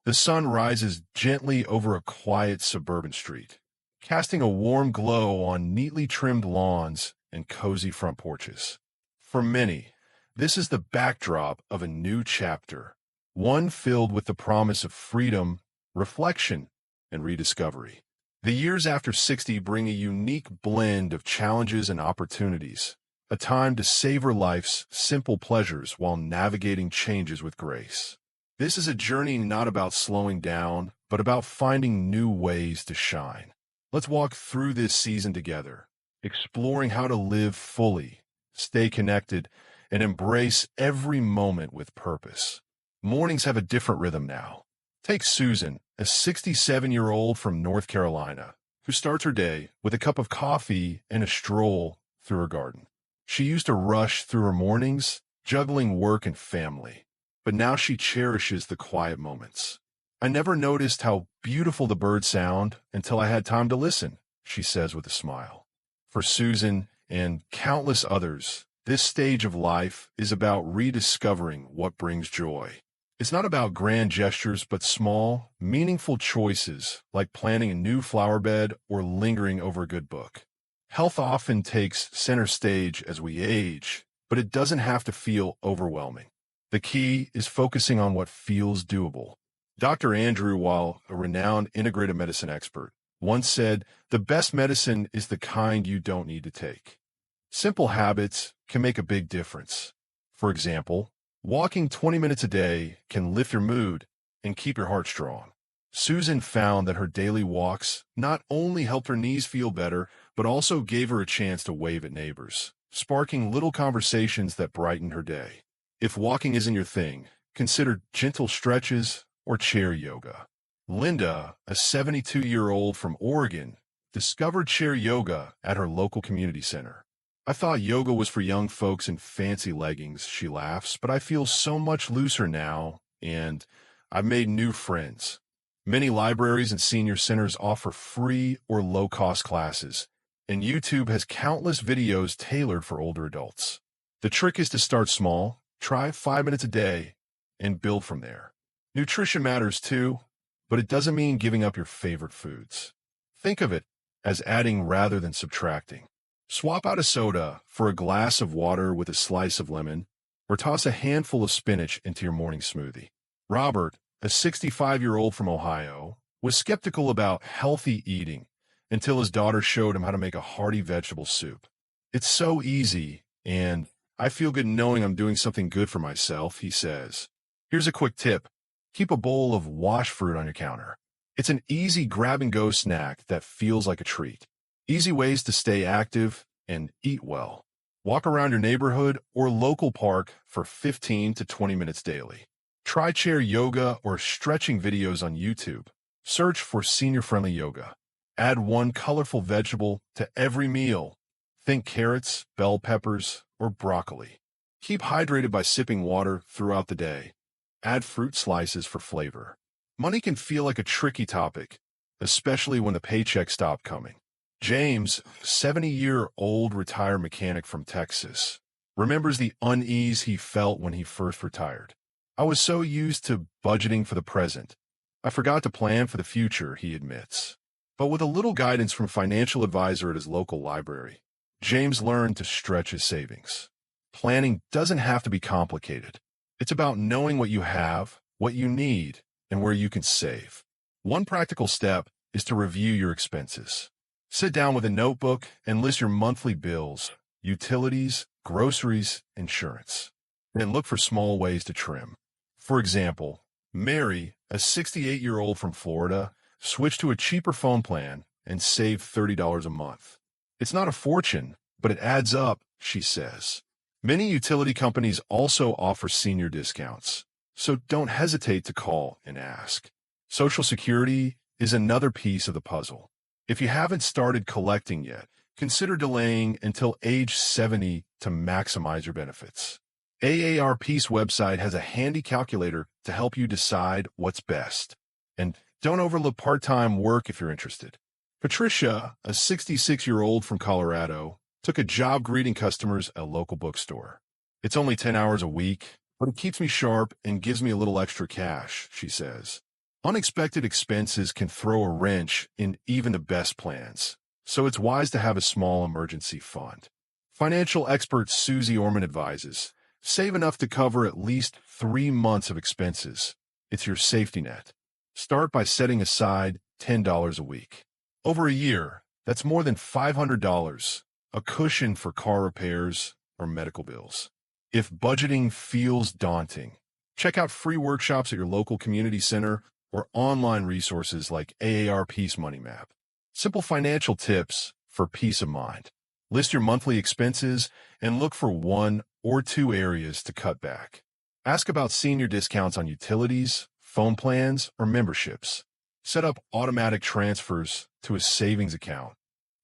The sun rises gently over a quiet suburban street, casting a warm glow on neatly trimmed lawns and cozy front porches. For many, this is the backdrop of a new chapter, one filled with the promise of freedom, reflection, and rediscovery. The years after 60 bring a unique blend of challenges and opportunities, a time to savor life's simple pleasures while navigating changes with grace. This is a journey not about slowing down, but about finding new ways to shine. Let's walk through this season together, exploring how to live fully, stay connected, and embrace every moment with purpose. Mornings have a different rhythm now. Take Susan, a 67-year-old from North Carolina, who starts her day with a cup of coffee and a stroll through her garden. She used to rush through her mornings, juggling work and family, but now she cherishes the quiet moments. I never noticed how beautiful the birds sound until I had time to listen, she says with a smile. For Susan and countless others, this stage of life is about rediscovering what brings joy. It's not about grand gestures, but small, meaningful choices like planting a new flower bed or lingering over a good book. Health often takes center stage as we age, but it doesn't have to feel overwhelming. The key is focusing on what feels doable. Dr. Andrew, while a renowned integrative medicine expert, once said, "The best medicine is the kind you don't need to take." Simple habits can make a big difference. For example, walking 20 minutes a day can lift your mood and keep your heart strong. Susan found that her daily walks not only helped her knees feel better, but also gave her a chance to wave at neighbors, sparking little conversations that brightened her day. If walking isn't your thing, consider gentle stretches or chair yoga. Linda, a 72-year-old from Oregon, discovered chair yoga at her local community center. "I thought yoga was for young folks in fancy leggings," she laughs, "but I feel so much looser now, and I've made new friends." Many libraries and senior centers offer free or low-cost classes, and YouTube has countless videos tailored for older adults. The trick is to start small, try 5 minutes a day, and build from there. Nutrition matters too, but it doesn't mean giving up your favorite foods. Think of it as adding rather than subtracting. Swap out a soda for a glass of water with a slice of lemon, or toss a handful of spinach into your morning smoothie. Robert, a 65-year-old from Ohio, was skeptical about healthy eating until his daughter showed him how to make a hearty vegetable soup. "It's so easy, and I feel good knowing I'm doing something good for myself," he says. Here's a quick tip. Keep a bowl of washed fruit on your counter. It's an easy grab-and-go snack that feels like a treat. Easy ways to stay active and eat well. Walk around your neighborhood or local park for 15 to 20 minutes daily. Try chair yoga or stretching videos on YouTube. Search for senior-friendly yoga. Add one colorful vegetable to every meal. Think carrots, bell peppers, or broccoli. Keep hydrated by sipping water throughout the day. Add fruit slices for flavor. Money can feel like a tricky topic, especially when the paychecks stop coming. James, 70-year-old retired mechanic from Texas, remembers the unease he felt when he first retired. "I was so used to budgeting for the present. I forgot to plan for the future," he admits. But with a little guidance from a financial advisor at his local library, James learned to stretch his savings. Planning doesn't have to be complicated. It's about knowing what you have, what you need, and where you can save. One practical step is to review your expenses. Sit down with a notebook and list your monthly bills, utilities, groceries, insurance. Then look for small ways to trim. For example, Mary, a 68-year-old from Florida, switched to a cheaper phone plan and saved $30 a month. "It's not a fortune, but it adds up," she says. Many utility companies also offer senior discounts, so don't hesitate to call and ask. Social Security is another piece of the puzzle. If you haven't started collecting yet, consider delaying until age 70 to maximize your benefits. AARP's website has a handy calculator to help you decide what's best. And don't overlook part-time work if you're interested. Patricia, a 66-year-old from Colorado, took a job greeting customers at a local bookstore. "It's only 10 hours a week, but it keeps me sharp and gives me a little extra cash," she says. Unexpected expenses can throw a wrench in even the best plans, so it's wise to have a small emergency fund. Financial expert Susie Orman advises, save enough to cover at least 3 months of expenses. It's your safety net. Start by setting aside $10 a week. Over a year, that's more than $500, a cushion for car repairs or medical bills. If budgeting feels daunting, check out free workshops at your local community center or online resources like AARP's Money Map. Simple financial tips for peace of mind. List your monthly expenses and look for 1 or 2 areas to cut back. Ask about senior discounts on utilities, phone plans, or memberships. Set up automatic transfers to a savings account,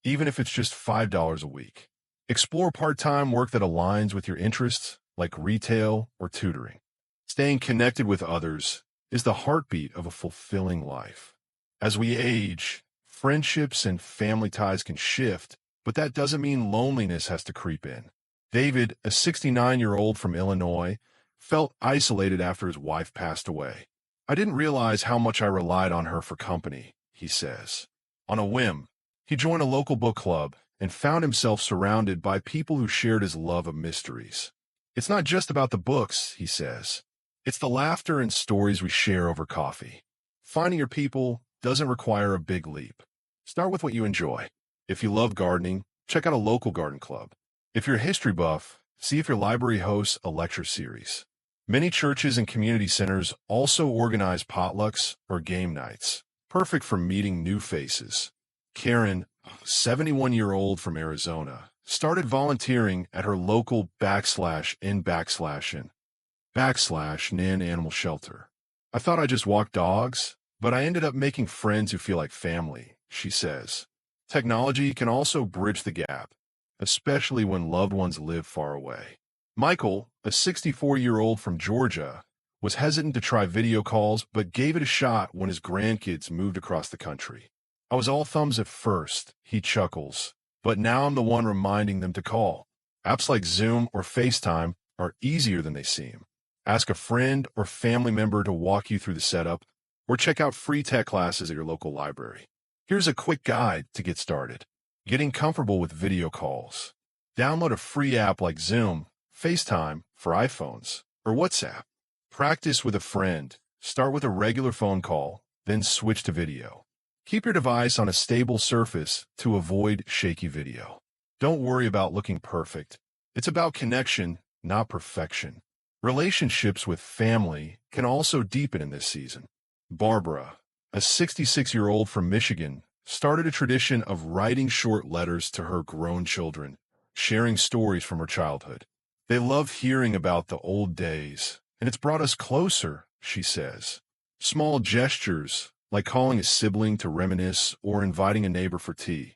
even if it's just $5 a week. Explore part-time work that aligns with your interests, like retail or tutoring. Staying connected with others is the heartbeat of a fulfilling life. As we age, friendships and family ties can shift, but that doesn't mean loneliness has to creep in. David, a 69-year-old from Illinois, felt isolated after his wife passed away. I didn't realize how much I relied on her for company, he says. On a whim, he joined a local book club and found himself surrounded by people who shared his love of mysteries. It's not just about the books, he says. It's the laughter and stories we share over coffee. Finding your people doesn't require a big leap. Start with what you enjoy. If you love gardening, check out a local garden club. If you're a history buff, see if your library hosts a lecture series. Many churches and community centers also organize potlucks or game nights, perfect for meeting new faces. Karen, a 71-year-old from Arizona, started volunteering at her local /N/N animal shelter. I thought I just walked dogs, but I ended up making friends who feel like family, she says. Technology can also bridge the gap, especially when loved ones live far away. Michael, a 64-year-old from Georgia, was hesitant to try video calls but gave it a shot when his grandkids moved across the country. I was all thumbs at first, he chuckles, but now I'm the one reminding them to call. Apps like Zoom or FaceTime are easier than they seem. Ask a friend or family member to walk you through the setup, or check out free tech classes at your local library. Here's a quick guide to get started. Getting comfortable with video calls. Download a free app like Zoom, FaceTime for iPhones, or WhatsApp. Practice with a friend. Start with a regular phone call, then switch to video. Keep your device on a stable surface to avoid shaky video. Don't worry about looking perfect. It's about connection, not perfection. Relationships with family can also deepen in this season. Barbara, a 66-year-old from Michigan, started a tradition of writing short letters to her grown children, sharing stories from her childhood. They love hearing about the old days, and it's brought us closer, she says. Small gestures, like calling a sibling to reminisce or inviting a neighbor for tea,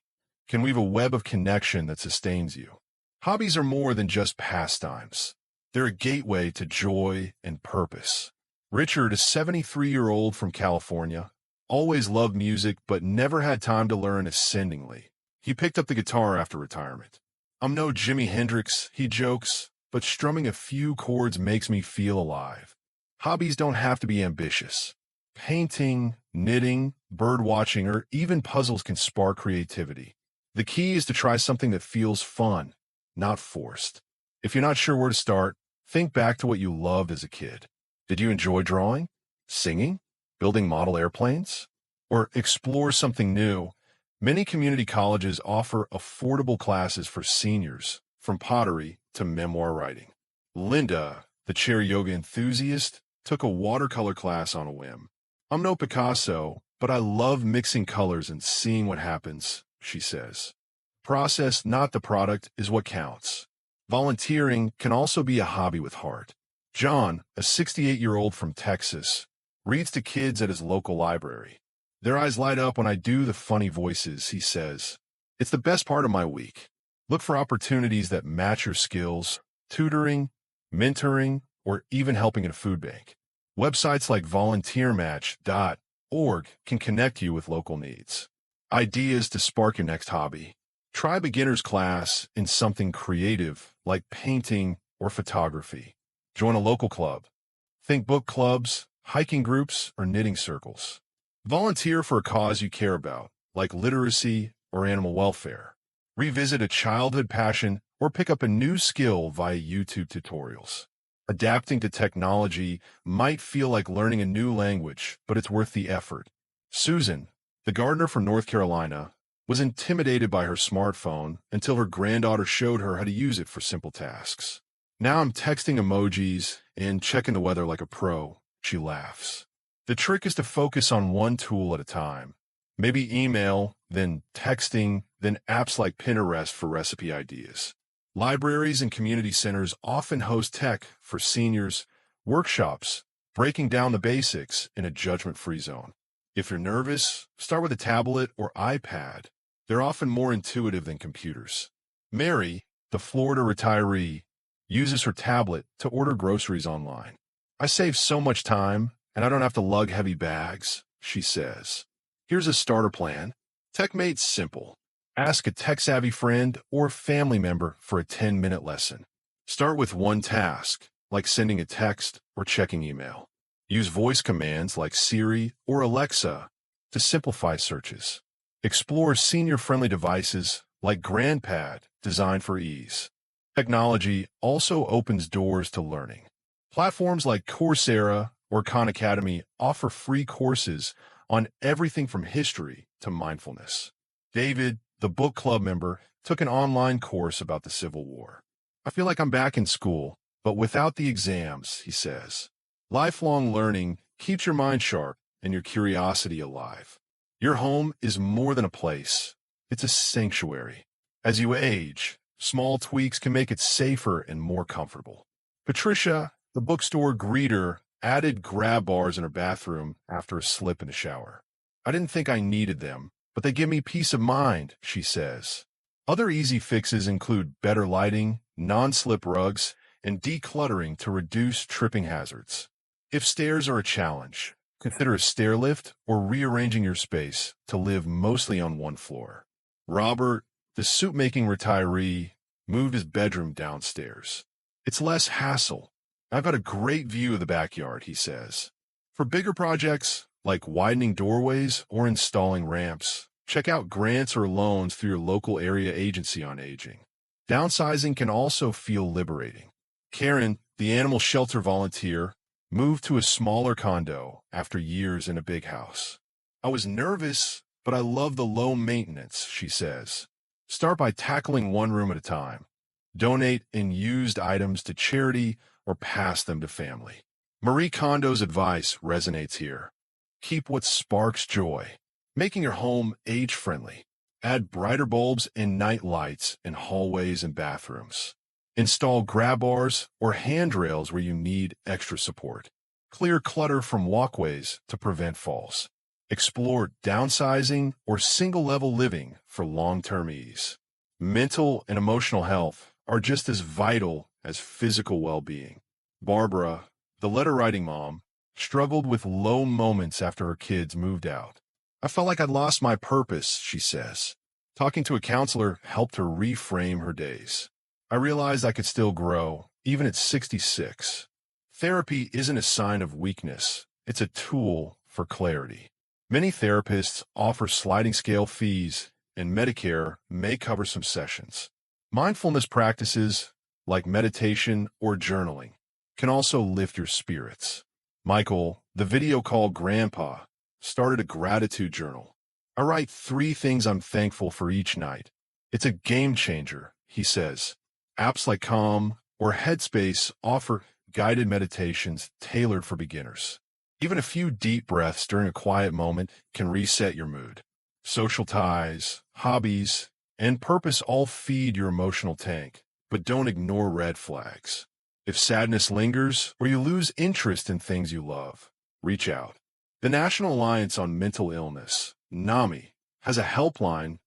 can weave a web of connection that sustains you. Hobbies are more than just pastimes. They're a gateway to joy and purpose. Richard, a 73-year-old from California, always loved music but never had time to learn ascendingly. He picked up the guitar after retirement. I'm no Jimi Hendrix, he jokes, but strumming a few chords makes me feel alive. Hobbies don't have to be ambitious. Painting, knitting, bird watching, or even puzzles can spark creativity. The key is to try something that feels fun, not forced. If you're not sure where to start, think back to what you loved as a kid. Did you enjoy drawing, singing, building model airplanes? Or explore something new? Many community colleges offer affordable classes for seniors, from pottery to memoir writing. Linda, the chair yoga enthusiast, took a watercolor class on a whim. I'm no Picasso, but I love mixing colors and seeing what happens, she says. Process, not the product, is what counts. Volunteering can also be a hobby with heart. John, a 68-year-old from Texas, reads to kids at his local library. Their eyes light up when I do the funny voices, he says. It's the best part of my week. Look for opportunities that match your skills, tutoring, mentoring, or even helping at a food bank. Websites like volunteermatch.org can connect you with local needs. Ideas to spark your next hobby. Try a beginner's class in something creative like painting or photography. Join a local club. Think book clubs, hiking groups, or knitting circles. Volunteer for a cause you care about, like literacy or animal welfare. Revisit a childhood passion or pick up a new skill via YouTube tutorials. Adapting to technology might feel like learning a new language, but it's worth the effort. Susan, the gardener from North Carolina, was intimidated by her smartphone until her granddaughter showed her how to use it for simple tasks. Now I'm texting emojis and checking the weather like a pro, she laughs. The trick is to focus on one tool at a time. Maybe email, then texting, then apps like Pinterest for recipe ideas. Libraries and community centers often host tech for seniors, workshops, breaking down the basics in a judgment-free zone. If you're nervous, start with a tablet or iPad. They're often more intuitive than computers. Mary, the Florida retiree, uses her tablet to order groceries online. I save so much time, and I don't have to lug heavy bags, she says. Here's a starter plan. TechMate's simple. Ask a tech-savvy friend or family member for a 10-minute lesson. Start with one task, like sending a text or checking email. Use voice commands like Siri or Alexa to simplify searches. Explore senior-friendly devices like GrandPad, designed for ease. Technology also opens doors to learning. Platforms like Coursera or Khan Academy offer free courses on everything from history to mindfulness. David, the book club member, took an online course about the Civil War. I feel like I'm back in school, but without the exams, he says. Lifelong learning keeps your mind sharp and your curiosity alive. Your home is more than a place. It's a sanctuary. As you age, small tweaks can make it safer and more comfortable. Patricia, the bookstore greeter, added grab bars in her bathroom after a slip in the shower. I didn't think I needed them, but they give me peace of mind, she says. Other easy fixes include better lighting, non-slip rugs, and decluttering to reduce tripping hazards. If stairs are a challenge, consider a stair lift or rearranging your space to live mostly on one floor. Robert, the soup-making retiree, moved his bedroom downstairs. It's less hassle. I've got a great view of the backyard, he says. For bigger projects, like widening doorways or installing ramps, check out grants or loans through your local area agency on aging. Downsizing can also feel liberating. Karen, the animal shelter volunteer, moved to a smaller condo after years in a big house. I was nervous, but I love the low maintenance, she says. Start by tackling one room at a time. Donate unused items to charity or pass them to family. Marie Kondo's advice resonates here. Keep what sparks joy. Making your home age-friendly. Add brighter bulbs and night lights in hallways and bathrooms. Install grab bars or handrails where you need extra support. Clear clutter from walkways to prevent falls. Explore downsizing or single-level living for long-term ease. Mental and emotional health are just as vital as physical well-being. Barbara, the letter-writing mom, struggled with low moments after her kids moved out. I felt like I'd lost my purpose, she says. Talking to a counselor helped her reframe her days. I realized I could still grow, even at 66. Therapy isn't a sign of weakness. It's a tool for clarity. Many therapists offer sliding scale fees, and Medicare may cover some sessions. Mindfulness practices, like meditation or journaling, can also lift your spirits. Michael, the video called Grandpa, started a gratitude journal. I write 3 things I'm thankful for each night. It's a game changer, he says. Apps like Calm or Headspace offer guided meditations tailored for beginners. Even a few deep breaths during a quiet moment can reset your mood. Social ties, hobbies, and purpose all feed your emotional tank, but don't ignore red flags. If sadness lingers or you lose interest in things you love, reach out. The National Alliance on Mental Illness, NAMI, has a helpline,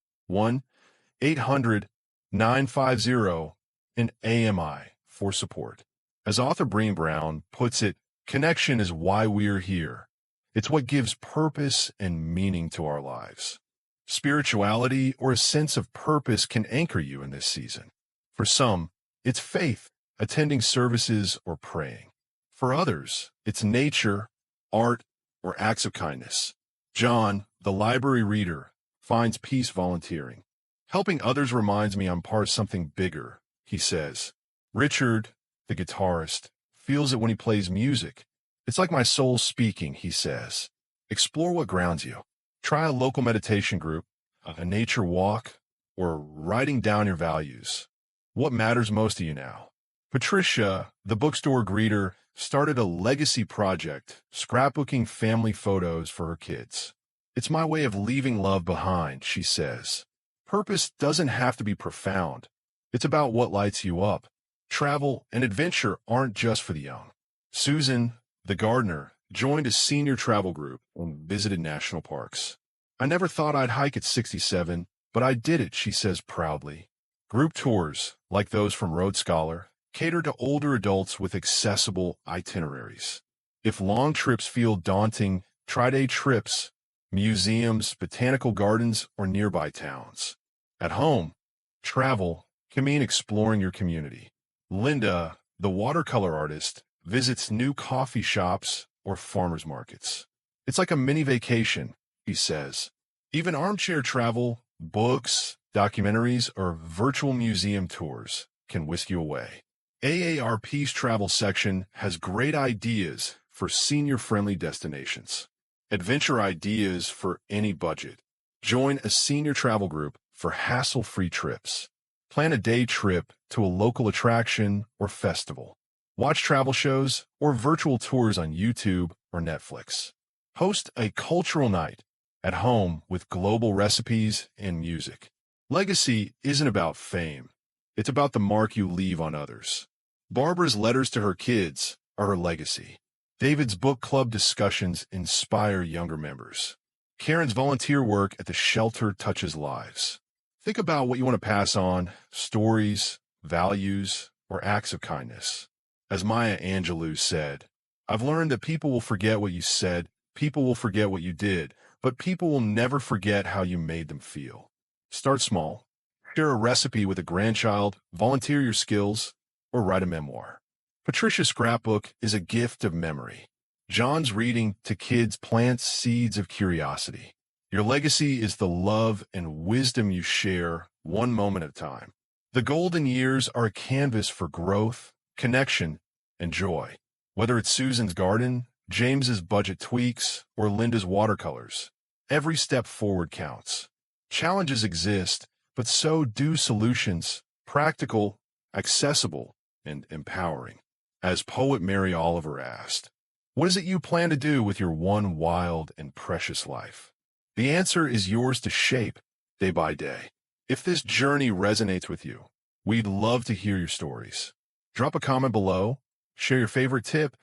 1-800-950-AMI, for support. As author Brené Brown puts it, connection is why we're here. It's what gives purpose and meaning to our lives. Spirituality or a sense of purpose can anchor you in this season. For some, it's faith, attending services or praying. For others, it's nature, art, or acts of kindness. John, the library reader, finds peace volunteering. Helping others reminds me I'm part of something bigger, he says. Richard, the guitarist, feels it when he plays music. It's like my soul speaking, he says. Explore what grounds you. Try a local meditation group, a nature walk, or writing down your values. What matters most to you now? Patricia, the bookstore greeter, started a legacy project, scrapbooking family photos for her kids. It's my way of leaving love behind, she says. Purpose doesn't have to be profound. It's about what lights you up. Travel and adventure aren't just for the young. Susan, the gardener, joined a senior travel group and visited national parks. I never thought I'd hike at 67, but I did it, she says proudly. Group tours, like those from Road Scholar, cater to older adults with accessible itineraries. If long trips feel daunting, try day trips, museums, botanical gardens, or nearby towns. At home, travel can mean exploring your community. Linda, the watercolor artist, visits new coffee shops or farmers markets. It's like a mini vacation, he says. Even armchair travel, books, documentaries, or virtual museum tours can whisk you away. AARP's travel section has great ideas for senior-friendly destinations. Adventure ideas for any budget. Join a senior travel group for hassle-free trips. Plan a day trip to a local attraction or festival. Watch travel shows or virtual tours on YouTube or Netflix. Host a cultural night at home with global recipes and music. Legacy isn't about fame. It's about the mark you leave on others. Barbara's letters to her kids are her legacy. David's book club discussions inspire younger members. Karen's volunteer work at the shelter touches lives. Think about what you want to pass on, stories, values, or acts of kindness. As Maya Angelou said, I've learned that people will forget what you said, people will forget what you did, but people will never forget how you made them feel. Start small. Share a recipe with a grandchild, volunteer your skills, or write a memoir. Patricia's scrapbook is a gift of memory. John's reading to kids plants seeds of curiosity. Your legacy is the love and wisdom you share one moment at a time. The golden years are a canvas for growth, connection, and joy. Whether it's Susan's garden, James's budget tweaks, or Linda's watercolors, every step forward counts. Challenges exist, but so do solutions, practical, accessible, and empowering. As poet Mary Oliver asked, what is it you plan to do with your one wild and precious life? The answer is yours to shape day by day. If this journey resonates with you, we'd love to hear your stories. Drop a comment below, share your favorite tip,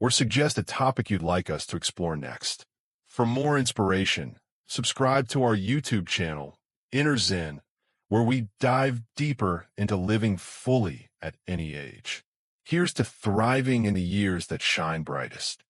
or suggest a topic you'd like us to explore next. For more inspiration, subscribe to our YouTube channel, Inner Zen, where we dive deeper into living fully at any age. Here's to thriving in the years that shine brightest.